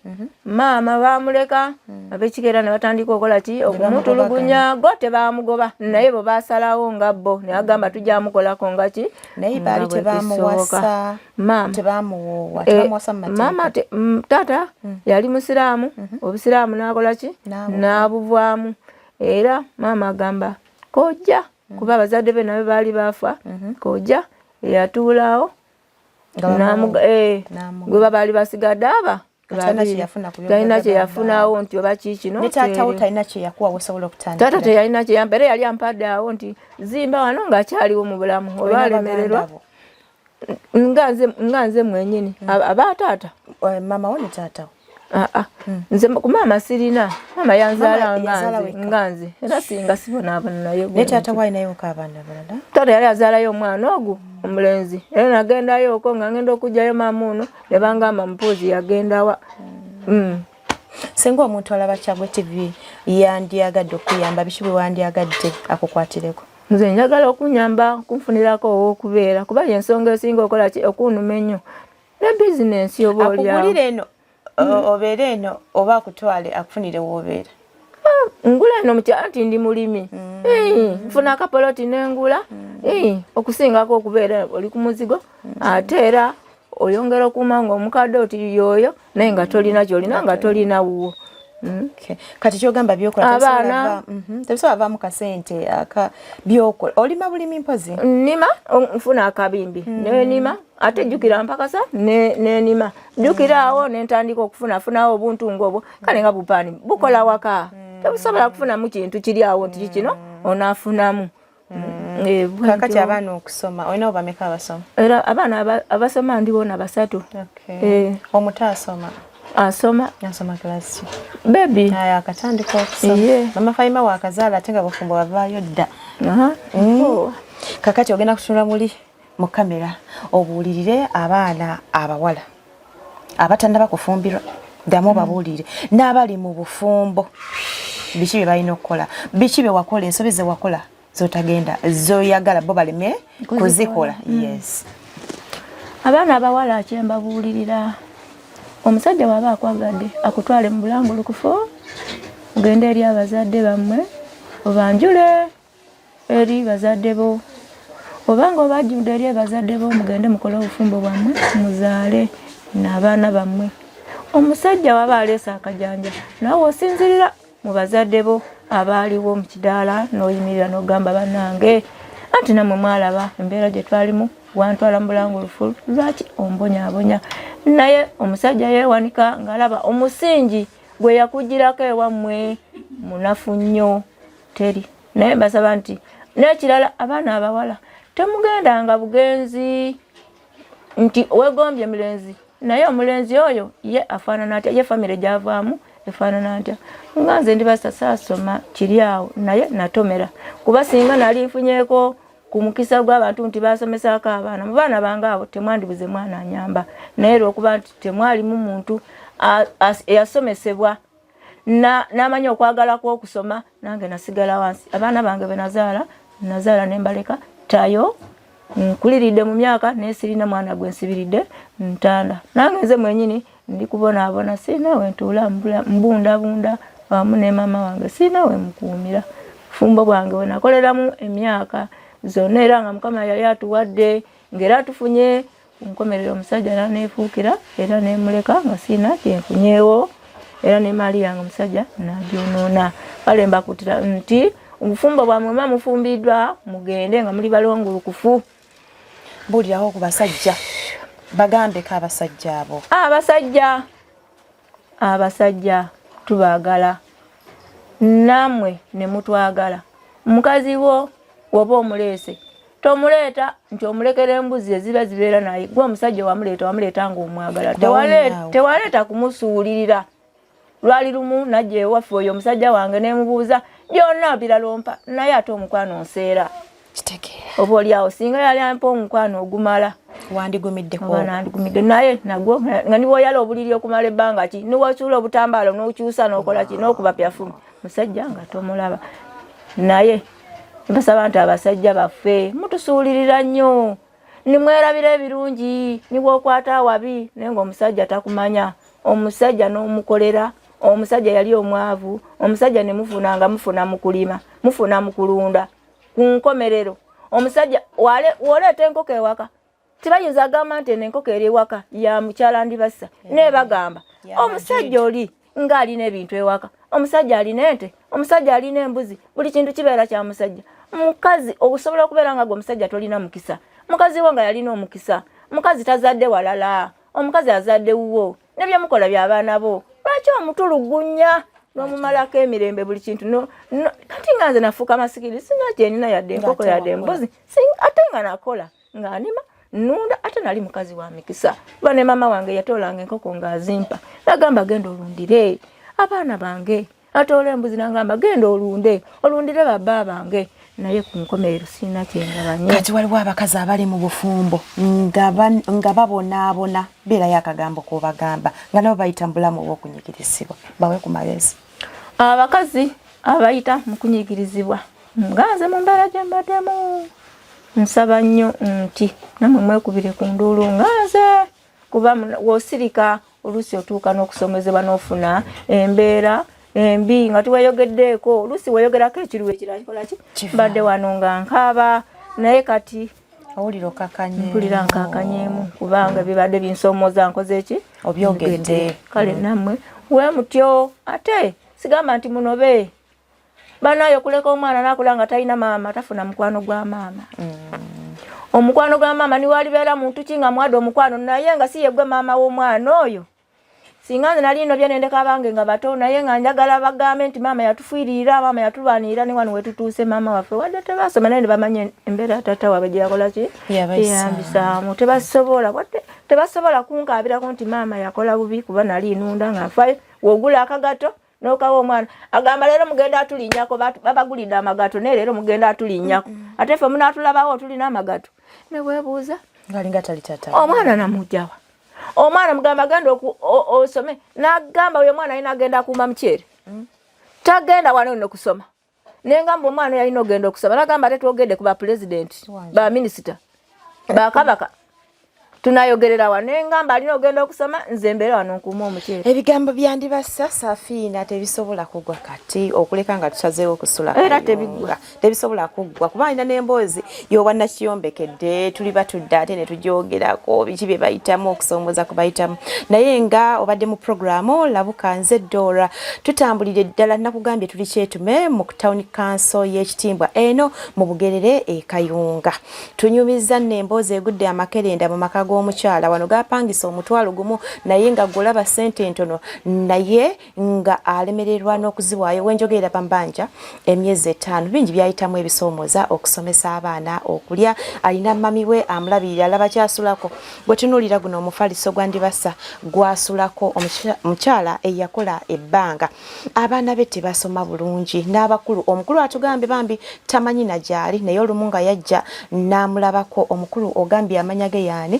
maama baamuleka ab'ekikeera ne batandika okola ki? Okumutulugunya go tebaamugoba naye bwe baasalawo nga bo ne bagamba tujja mukolako nga ki? Naye baali tebaamuwasa? Tebaamuwoowa? Tebaamuwasa mu mateeka? Maama taata yali musiraamu obusiraamu n'akola ki? N'abuvaamu. Era maama agamba kojja kuba abazadde be nabe baali baafa kojja eyatuulaawo gwe baali basigadde aba talina kye yafunawo nti oba kikino ne taata wo talina kye yakuwa osobola okutandikira taata teyalina kye yampa era yali ampadde awo nti zimba wano ng'akyaliwo mu bulamu olwalemererwa nga nze mwenyini aba taata mama wo ne taata nze ku maama sirina maama yanzaala nga nze era singa sibonaabona naye ne taata walinayooko abaana balala taata yali azaalayo omwana ogwo omulenzi era nagendayoko nga ngenda okugjayo maama ono ne bangamba mupuuzi yagendawa singa omuntu alaba Kyagwe TV yandiyagadde okuyamba biki bwe wandyagadde akukwatireko nze njagala okunyamba kunfunirako ow'okubeera kuba yensonga esinga okola okunuma ennyo ne bizinensi oba olyawo akugulire eno obeere eno oba akutwale akufunire w'obeera ngula eno mukyala nti ndi mulimi nfuna akapoloti n'engula okusingako okubeera oli ku muzigo ate era oyongera okuuma nga omukadde oti yoyo naye nga tolina kyolina nga tolina wuwo kati kyogamba byokola tebisobola vaamu kasente byokola olima bulimi mpozi nnima nfuna akabimbi nenima ate jjukira mpakasa nenima jjukira awo nentandika okufunafunawo obuntungu obwo kale nga bupaani bukola waka tebusobola kufunamu kintu kiri awo nti kikino onaafunamu kakati abaana okusoma olina obameka abasoma era abaana abasoma ndi bona 3 omuto asoma klasi bebi akatandika okusoma mama Fayima wakazaala ate nga bafumbo bavaayo dda kakati ogenda kutunula muli mu kamera obuulirire abaana abawala abatannaba kufumbirwa ddamu babuulire n'abali mu bufumbo biki bye balina okukola biki bye wakola ensobi ze wakola zotagenda zoyagala bo baleme kuzikola yes abaana abawala akyembabuulirira omusajja waba akwagadde akutwale mu bulangulukufu ogende eri abazadde bammwe obanjule eri bazadde bo obanga obajjudde eri abazadde bo mugende mukole obufumbo bwammwe muzaale n'abaana bammwe omusajja waba aleese akajanja nawe osinzirira mu bazadde bo abaaliwo mu kidaala n'oyimirira n'ogamba bannange anti nammwe mwalaba embeera gye twalimu wantwala mu bulangulufu lwaki ombonyaabonya naye omusajja yeewanika ng'alaba omusingi gwe yakugirako ewammwe munafu nnyo teri naye mbasaba nti n'ekirala abaana abawala temugendanga bugenzi nti weegombye mulenzi naye omulenzi oyo ye afaanana atya ye famire gy'avaamu efaanana atya nga nze ndi basasaasoma kiri awo naye natomera kuba singa nali nfunyeeko ku mukisa gw'abantu nti basomesaako abaana mu baana bange abo temwandibuze mwana anyamba naye lwokuba nti temwalimu muntu eyasomesebwa n'amanya okwagala kw'okusoma nange nasigala wansi abaana bange be nazaala ne mbaleka tayo nkuliridde mu myaka naye sirina mwana gwe nsibiridde ntanda nange nze mwenyini ndi kubonaabona sirina we ntuula mbundabunda wamu ne maama wange sirina we mukuumira fumbo bwange we nakoleramu emyaka zonna era nga Mukama yali atuwadde ng'era atufunye ku nkomerero omusajja n'aneefuukira era neemuleka nga sirina kyenfunyeewo era ne maali yange omusajja n'agyonoona kale mbakutira nti obufumbo bwammwe muba mufumbiddwa mugende nga muli balongulukufu mbuulirawo ku basajja bagambeko abasajja abo abasajja tubaagala nammwe ne mutwagala mukazi wo woba omuleese tomuleeta nti omulekera embuzi eziba zibeera naye gwe omusajja wamuleeta ng'omwagala tewaleeta kumusuulirira lwali lumu najja ewaffe oyo omusajja wange nemubuuza byonna biralompa naye ate omukwano nseera oba oliawo singa yali ampa omukwano ogumala wandigumidde naye nagwo nga niwoyala obuliri okumala ebbanga ki niwokyula obutambaalo n'okyusa n'okola ki n'okuba pyafumi musajja nga tomulaba naye basaba nti abasajja baffe mutusuulirira nnyo nimwerabira ebirungi nibwokwata awabi naye ng'omusajja takumanya omusajja n'omukolera omusajja yali omwavu omusajja ne mufuna mu kulima mufuna mu kulunda ku nkomerero omusajja woleeta enkoko ewaka tibayinza agamba nti enkoko eri ewaka ya mukyala ndibassa naye bagamba omusajja oli ng'alina ebintu ewaka omusajja alina ente omusajja alina embuzi buli kintu kibeera kya musajja mukazi okusobola okubeera nga gwe omusajja tolina mukisa mukazi wo nga yalina omukisa mukazi tazadde walala omukazi azadde wuwo nebya mukola by'abaana bo lwaki omutulugunya n'omumalako emirembe buli kintu kati nga nze nafuuka masikiri singa kyenina yadde enkoko yadde embuzi ate nga nakola ng'anima nunda ate nali mukazi wa mikisa kuba ne mama wange yatoolanga enkoko ng'azimpa nagamba genda olundire abaana bange atoola embuzi nagamba genda olundire babba bange naye ku nkomerero sirina kyengabanye. Kati waliwo abakazi abali mu bufumbo nga babonaabona beerayo akagambo k'obagamba nga nabo bayita mu bulamu obw'okunyigirizibwa bawe ku magezi. Abakazi abayita mu kunyigirizibwa nganze mu mbeera gye mbaddemu nsaba nnyo nti namwe mwekubire ku nduulu nganze kuba w'osirika oluusi otuuka n'okusomezebwa n'ofuna embeera embi nga tuweyogeddeeko oluusi weeyogerako ekiruwe ekirala ki mbadde wano nga nkaaba naye kati mpulira nkakanyeemu kubanga bibadde binsomooza nkoze eki obyogedde kale nammwe we mutyo ate sigamba nti munobe banayo okuleka omwana nakula nga talina maama tafuna mukwano gwa maama omukwano gwa maama niwalibeera muntu ki nga mwadde omukwano naye nga si yegwe maama w'omwana oyo singa nze nali nobya nendeka abange nga bato naye nga njagala bagambe nti maama yatufiirira maama yatulwanirira ne wano wetutuuse maama waffe wadde tebasoma naye ne bamanya embeera ya taata waabwe gye yakola ki yeyambisaamu tebasobola kunkaabirako nti maama yakola bubi kuba nali nunda nga nfayo wogula akagato n'okawa omwana agamba leero mugenda atulinnyako babagulidde amagato naye leero mugenda atulinnyako ate ffe munaatulabawo tulina amagato ne weebuuza ngalinga tali taata omwana namugjawa omwana mugamba genda osome nagamba oyo omwana alina agenda akuuma mukyere tagenda wano no kusoma nengamba omwana yalina ogenda okusoma nagamba ate twogedde ku bapulezidenti baminisita bakabaka tunayogerera wano nengamba alina ogenda okusoma nze mbeera wano nkuuma omukyere. Ebigambo byandibassa Safiina tebisobola kugwa kati okuleka nga tusazeewo okusula era tebisobola kuggwa kuba alina n'emboozi y'obwannakiyombekedde tuli batudde ate ne tugyogerako biki bye bayitamu okusoomooza ku bayitamu naye nga obadde mu puroguramu labuka nze Dora tutambulire ddala nakugambye tuli kyetume mu Town Council y'Ekitimbwa eno mu Bugerere e Kayunga tunyumiza n'emboozi egudde amakerenda mu maka g'omukyala wano gapangisa omutwalo gumu naye nga golaba ssente ntono naye nga alemererwa n'okuziwaayo wenjogerera bambanja emyezi 5 bingi byayitamu ebisoomooza okusomesa abaana okulya alina mami we amulabirira alaba kyasulako gwe tunuulira guno omufaliso gwandibasa gwasulako omukyala eyakola ebbanga abaana be tebasoma bulungi n'abakulu omukulu atugambye bambi tamanyi na gyali naye olumu nga yajja n'amulabako omukulu ogambye amanya ge yaani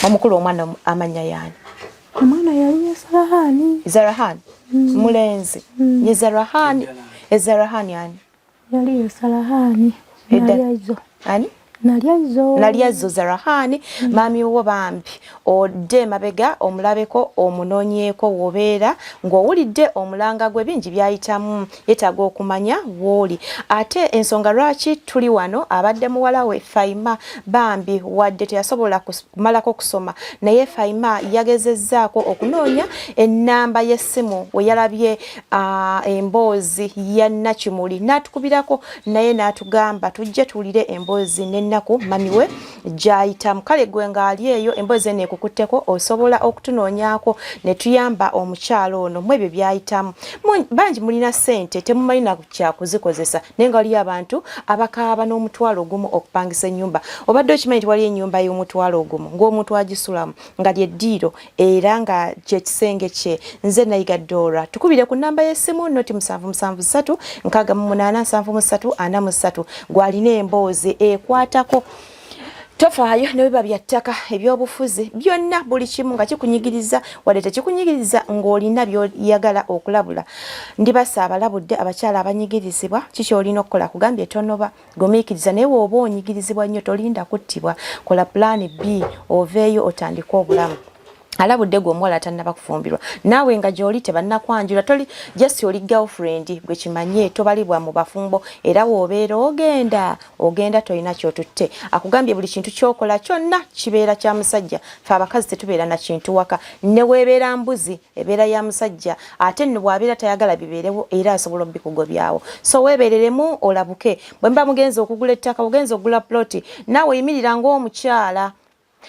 omukulu omwana amanya yaani omwana yali Zarahani mulenzi ye Zarahani yani yali Zarahani ani nalyazo Zarahani mami wo bambi odde mabega omulabeko omunoonyeeko wobeera ng'owulidde omulanga gwe bingi byayitamu yetaaga okumanya w'oli ate ensonga lwaki tuli wano abadde muwala we Faima bambi wadde teyasobola kumalako kusoma naye Faima yagezezzaako okunoonya ennamba y'essimu we yalabye emboozi ya Nakimuli n'atukubirako naye n'atugamba tujje tuwulire emboozi n'ennaku mami we gyayitamu kale gwe ng'ali eyo emboozi eno ekukutteko osobola okutunoonyaako ne tuyamba omukyalo ono mu ebyo byayitamu bangi mulina ssente temumalina kyakuzikozesa naye nga waliyo abantu abakaaba n'omutwalo ogumu okupangisa ennyumba obadde okimanyi nti waliyo ennyumba y'omutwalo ogumu ng'omuntu agisulamu nga lyeddiiro era nga kyekisenge kye nze Nayiga Dora tukubire ku nnamba y'essimu noti 773 68 73 43 gwalina emboozi ekwatako tofaayo ne biba bya ttaka ebyobufuzi byonna buli kimu nga kikunyigiriza wadde tekikunyigiriza ng'olina byoyagala okulabula ndibasa abalabudde abakyala abanyigirizibwa kiki olina okukola kugambye tonoba gumiikiriza naye wooba onyigirizibwa nnyo tolinda kuttibwa kola pulaani B oveeyo otandike obulamu alabudde gwe omuwala tannaba kufumbirwa naawe nga gy'oli tebannakwanjula toli just oli girlfriend gwe kimanye tobalibwa mu bafumbo era woobeera ogenda tolina kyotutte akugambye buli kintu kyokola kyonna kibeera kya musajja fe abakazi tetubeera na kintu waka ne weebeera mbuzi ebeera ya musajja ate ne bw'abeera tayagala bibeerewo era asobola obbikugobyawo so weebereremu olabuke bwe mba mugenzi okugula ettaka ogenza okugula ploti naawe yimirira ng'omukyala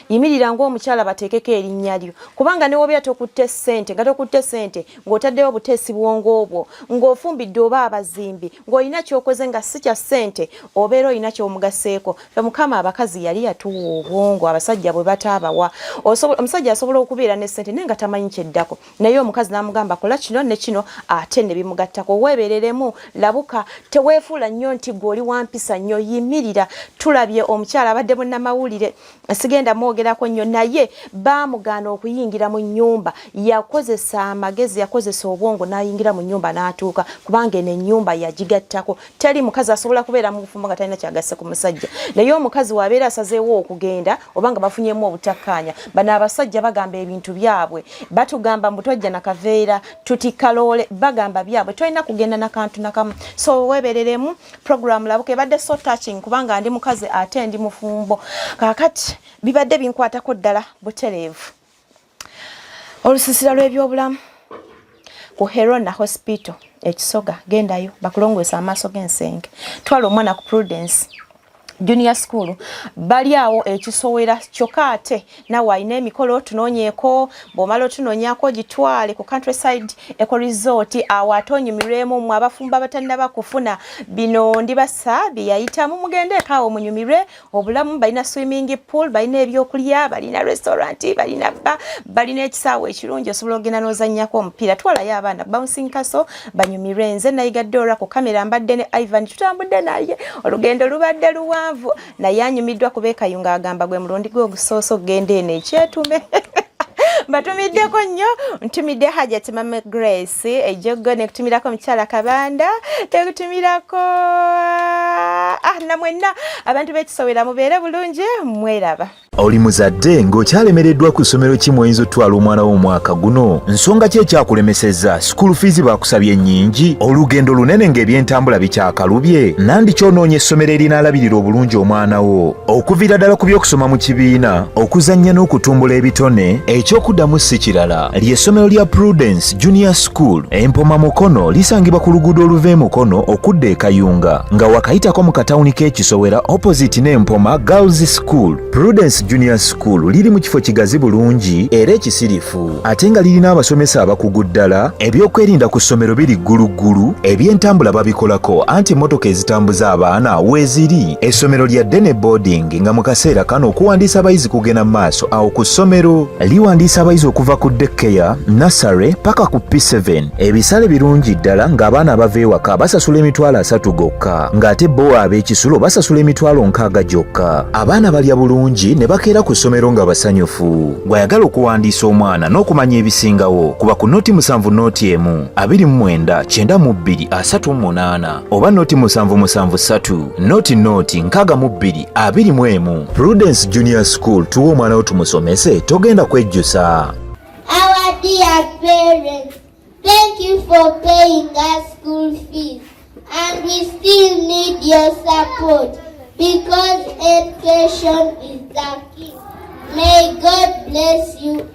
yimirira ng'omukyala bateekeko erinnya lyo kubanga ne wobya tokutte ssente nga tokutte ssente ng'otaddeyo obuteesi bwongo obwo ng'ofumbidde oba abazimbi ng'olina ky'okoze nga si kya ssente obeera olina ky'omugaseeko fe mukama abakazi yali yatuwa obwongo abasajja bwe bataabawa omusajja asobola okubeera ne ssente naye nga tamanyi kyeddako naye omukazi n'amugamba kola kino ne kino ate ne bimugattako weebereremu labuka teweefuula nnyo nti gw'oli wampisa nnyo yimirira tulabye omukyala abadde munnamawulire sigenda mwogerako nnyo naye baamugaana okuyingira mu nnyumba yakozesa amagezi yakozesa obwongo n'ayingira mu nnyumba n'atuuka kubanga eno ennyumba yagigattako teri mukazi asobola kubeera mu bufumbo nga talina kyagasse ku musajja naye omukazi waabeera asazeewo okugenda obanga bafunyemu obutakkaanya bano abasajja bagamba ebintu byabwe batugamba mbu tojja nakaveera tutikaloole bagamba byabwe tolina kugenda nakantu nakamu so weebereremu program labuka ebadde so touching kubanga ndi mukazi ate ndi mufumbo kakati bibadde binkwatako ddala butereevu olusiisira lw'ebyobulamu ku Herona Hospital ekisoga gendayo bakulongwesa amaaso g'ensenge twala omwana ku Prudence Junior School bali awo ekisowera kyokka ate nawe alina emikolo tunoonyeeko bw'omala otunoonyako gitwale ku Countryside Eco Resort awo ate onyumirwemu mu abafumba abatannaba kufuna bino ndibasa bye yayitamu mugendeeko awo munyumirwe obulamu balina swimming pool balina ebyokulya balina restaurant balina ba balina ekisaawe ekirungi osobola ogenda n'ozannyako omupiira twalayo abaana bouncing castle banyumirwe nze nayigaddora ku kamera mbadde ne Ivan tutambudde naye olugendo lubadde luwa naye anyumiddwa kubeekayunga agamba gwe mulundi gwe ogusoosa okugenda eno ekyetume mbatumiddeko nnyo ntumidde Hajati Mama Grace ejjogo nekutumirako mukyala Kabanda nekutumirako namwenna abantu b'ekisowera mubeere bulungi mweraba oli muzadde ng'okyalemereddwa ku ssomero kimu oyinza otwala omwana wo omwaka guno nsonga ki ekyakulemesezza school fees bakusabye nnyingi olugendo lunene ng'ebyentambula bikyakalubye nandi kyonoonya essomero erinaalabirira obulungi omwana wo okuviira ddala ku by'okusoma mu kibiina okuzannya n'okutumbula ebitone ekyokuddamu si kirala ly'essomero lya Prudence Junior School Empoma Mukono lisangibwa ku luguudo oluva e Mukono okudda e Kayunga nga wakayitako mu katawuni k'ekisowera opposite n'Empoma Girls School. Prudence Junior School liri mu kifo kigazi bulungi era ekisirifu ate nga lirina abasomesa abakugu ddala ebyokwerinda ku ssomero biri gguluggulu ebyentambula babikolako anti emmotoka ezitambuza abaana weeziri essomero lya ddene boarding nga mu kaseera kano okuwandiisa abayizi kugenda mu maaso awo ku ssomero liwandiisa abayizi okuva ku daycare nursery paka ku P7 ebisale birungi ddala ng'abaana abava ewaka basasula emitwalo 3 gokka ng'ate bo ab'ekisulo basasula emitwalo 6 gyokka abaana balya bulungi ne bakeera ku ssomero nga basanyufu gw'ayagala okuwandiisa omwana n'okumanya ebisingawo kuba ku noti 7 noti 1 29 92 38 oba noti 773 noti 62 21. Prudence Junior School tuwa omwana wo tumusomese togenda kwejjusa. Our dear parents, thank you for paying us school fees, and we still need your support because education is the key. May God bless you